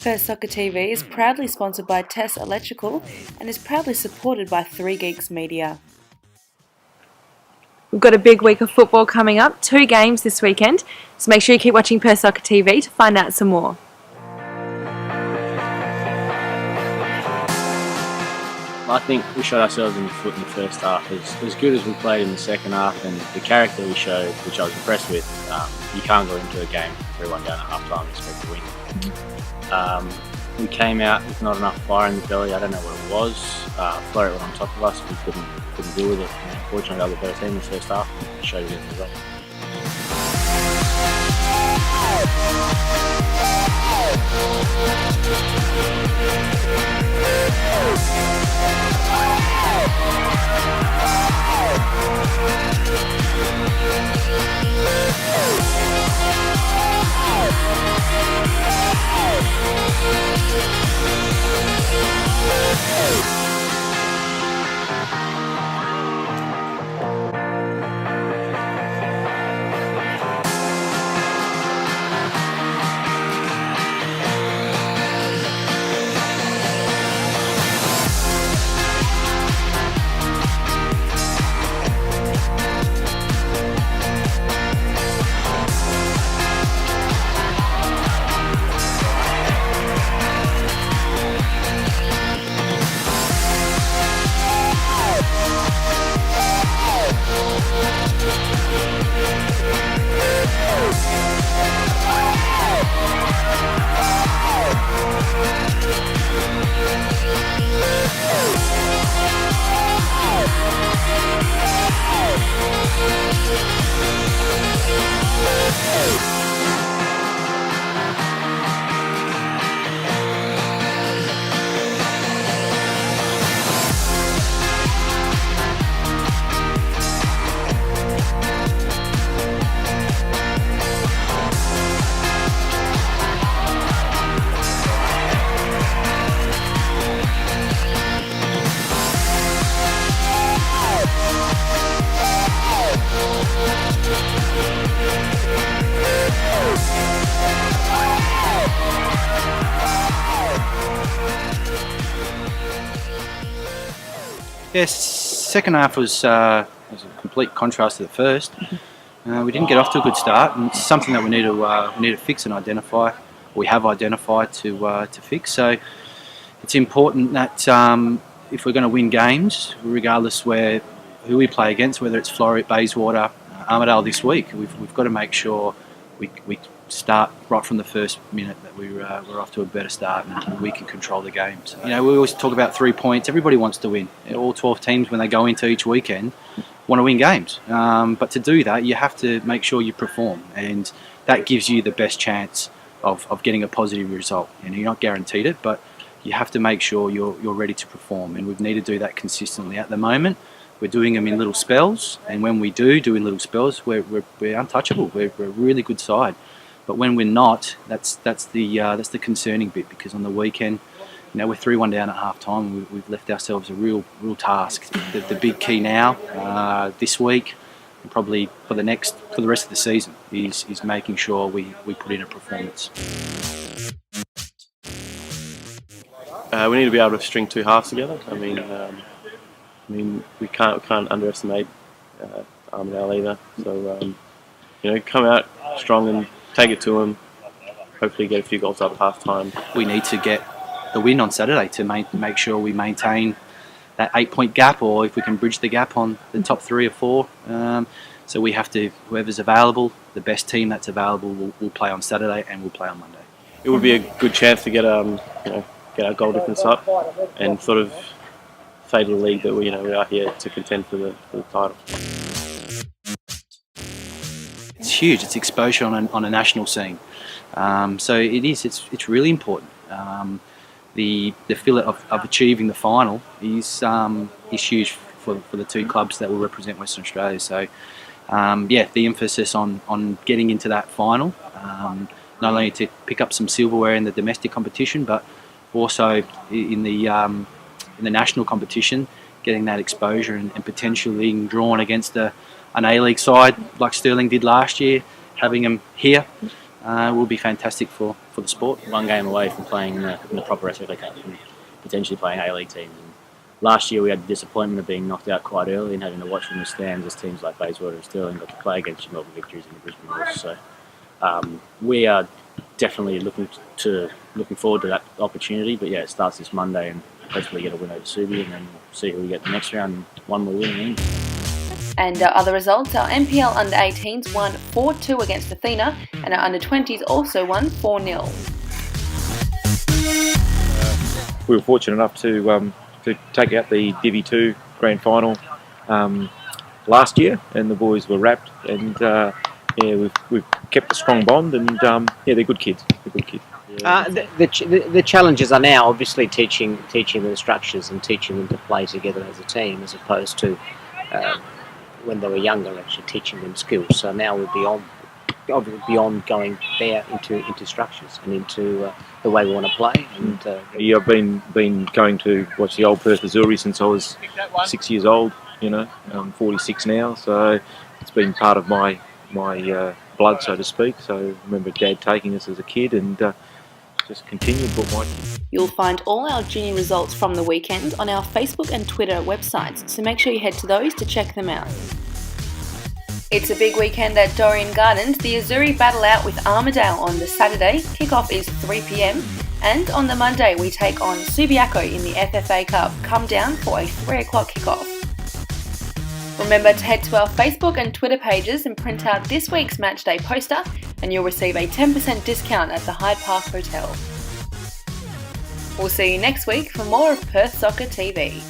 Perth Soccer TV is proudly sponsored by Tess Electrical and is proudly supported by 3 Geeks Media. We've got a big week of football coming up, 2 games this weekend, so make sure you keep watching Perth Soccer TV to find out some more. I think we shot ourselves in the foot in the first half. As good as we played in the second half and the character we showed, which I was impressed with, you can't go into a game 3-1 down at half time and expect to win. We came out with not enough fire in the belly. I don't know what it was. Florey were on top of us. We couldn't deal with it. And unfortunately, I was a better team in the first half. It showed it in the result. Yes, second half was a complete contrast to the first. We didn't get off to a good start, and it's something that we need to fix and identify. We have identified to fix. So it's important that if we're going to win games, regardless who we play against, whether it's Florey, Bayswater, Armadale this week, we've got to make sure we start right from the first minute that we're off to a better start and we can control the games. You know, we always talk about 3 points. Everybody wants to win. All 12 teams, when they go into each weekend, want to win games. But to do that, you have to make sure you perform, and that gives you the best chance of getting a positive result. You know, you're not guaranteed it, but you have to make sure you're ready to perform, and we need to do that consistently. At the moment, we're doing them in little spells, and when we do in little spells, we're untouchable. We're a really good side. But when we're not, that's the concerning bit, because on the weekend, you know, we're 3-1 down at half time. We've left ourselves a real task. The big key now, this week, and probably for the rest of the season, is making sure we put in a performance. We need to be able to string 2 halves together. I mean, we can't underestimate Armadale either. So you know, come out strong and take it to them. Hopefully, get a few goals up at half time. We need to get the win on Saturday to make sure we maintain that 8-point gap, or if we can bridge the gap on the top 3 or 4. So we have to, whoever's available, the best team that's available will play on Saturday, and we'll play on Monday. It would be a good chance to get our goal difference up and sort of say to the league that we are here to contend for the title. It's huge. It's exposure on a national scene. So it's really important. The fillet of achieving the final is huge for the 2 clubs that will represent Western Australia. So the emphasis on getting into that final, not only to pick up some silverware in the domestic competition, but also in the national competition, getting that exposure and potentially being drawn against an A-League side like Stirling did last year, having them here will be fantastic for the sport. One game away from playing in the proper FFA Cup and potentially playing A-League teams. And last year we had the disappointment of being knocked out quite early and having to watch from the stands as teams like Bayswater and Stirling got to play against Melbourne Victories in the Brisbane Roars. So we are definitely looking forward to that opportunity. But yeah, it starts this Monday and hopefully get a win over Subi, and then we'll see who we get the next round. One we're winning in. And our other results, our NPL under-18s won 4-2 against Athena, and our under-20s also won 4-0. We were fortunate enough to take out the Divi 2 grand final last year, and the boys were wrapped, and we've kept a strong bond, and they're good kids. The challenges are now obviously teaching them the structures and teaching them to play together as a team, as opposed to when they were younger, actually teaching them skills. So now we're beyond going there into structures and into the way we want to play. And I've been going to watch the old Perth Missouri since I was 6 years old. I'm 46 now, so it's been part of my blood, so to speak. So I remember Dad taking us as a kid, and just continued with my kids. You'll find all our junior results from the weekend on our Facebook and Twitter websites, so make sure you head to those to check them out. It's a big weekend at Dorrien Gardens. The Azzurri battle out with Armadale on the Saturday. Kickoff is 3 p.m. And on the Monday we take on Subiaco in the FFA Cup. Come down for a 3 o'clock kickoff. Remember to head to our Facebook and Twitter pages and print out this week's matchday poster, and you'll receive a 10% discount at the Hyde Park Hotel. We'll see you next week for more of Perth Soccer TV.